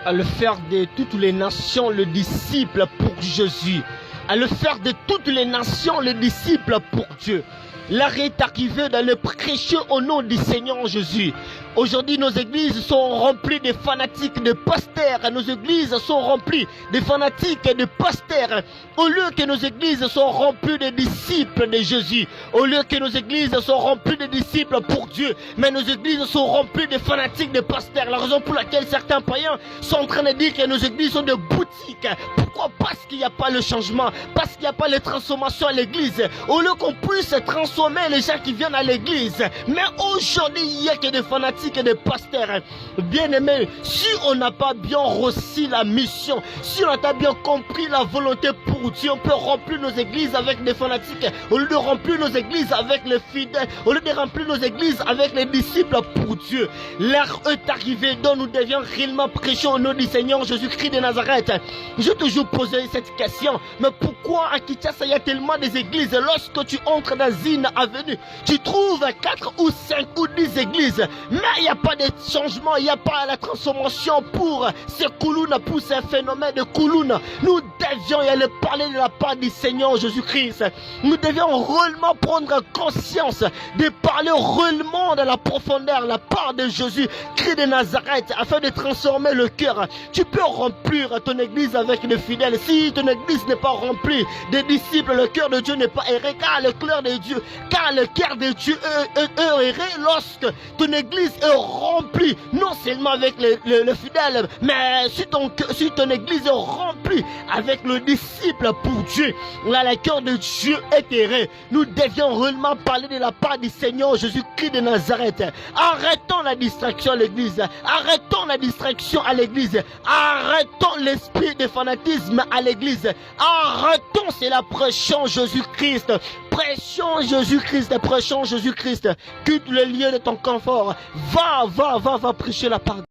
à le faire de toutes les nations le disciple pour Jésus, à le faire de toutes les nations le disciple pour Dieu. L'arrêt est arrivé dans le prêcher au nom du Seigneur Jésus. Aujourd'hui, nos églises sont remplies de fanatiques, de pasteurs. Nos églises sont remplies de fanatiques et de pasteurs. Au lieu que nos églises soient remplies de disciples de Jésus, au lieu que nos églises soient remplies de disciples pour Dieu, mais nos églises sont remplies de fanatiques, de pasteurs. La raison pour laquelle certains païens sont en train de dire que nos églises sont des boutiques. Pourquoi? Parce qu'il n'y a pas le changement, parce qu'il n'y a pas les transformations à l'église. Au lieu qu'on puisse transformer les gens qui viennent à l'église, mais aujourd'hui, il n'y a que des fanatiques et des pasteurs. Bien-aimés, si on n'a pas bien reçu la mission, si on n'a pas bien compris la volonté pour Dieu, on peut remplir nos églises avec des fanatiques, au lieu de remplir nos églises avec les fidèles, au lieu de remplir nos églises avec les disciples pour Dieu. L'heure est arrivée dont nous devions réellement prêcher au nom du Seigneur Jésus-Christ de Nazareth. J'ai toujours posé cette question, mais pourquoi à Kinshasa il y a tellement des églises? Lorsque tu entres dans une avenue, tu trouves 4 ou 5 ou 10 églises, mais il n'y a pas de changement, il n'y a pas la transformation pour ce Koulouna, pour ce phénomène de Koulouna. Nous devions y aller parler de la part du Seigneur Jésus-Christ. Nous devions réellement prendre conscience de parler réellement de la profondeur, la part de Jésus, Christ de Nazareth, afin de transformer le cœur. Tu peux remplir ton église avec des fidèles. Si ton église n'est pas remplie de disciples, le cœur de Dieu n'est pas erré, car le cœur de Dieu, est erré lorsque ton église est remplie, non seulement avec le fidèle, mais si ton église est remplie avec le disciple pour Dieu, là le cœur de Dieu est erré. Nous devions réellement parler de la part du Seigneur Jésus-Christ de Nazareth. Arrêtons la distraction à l'église, arrêtons la distraction à l'église, arrêtons l'esprit de fanatisme à l'église, arrêtons cela, prêchons Jésus-Christ, prêchons Jésus-Christ, prêchons Jésus-Christ. Quitte le lieu de ton confort, va prêcher la parole.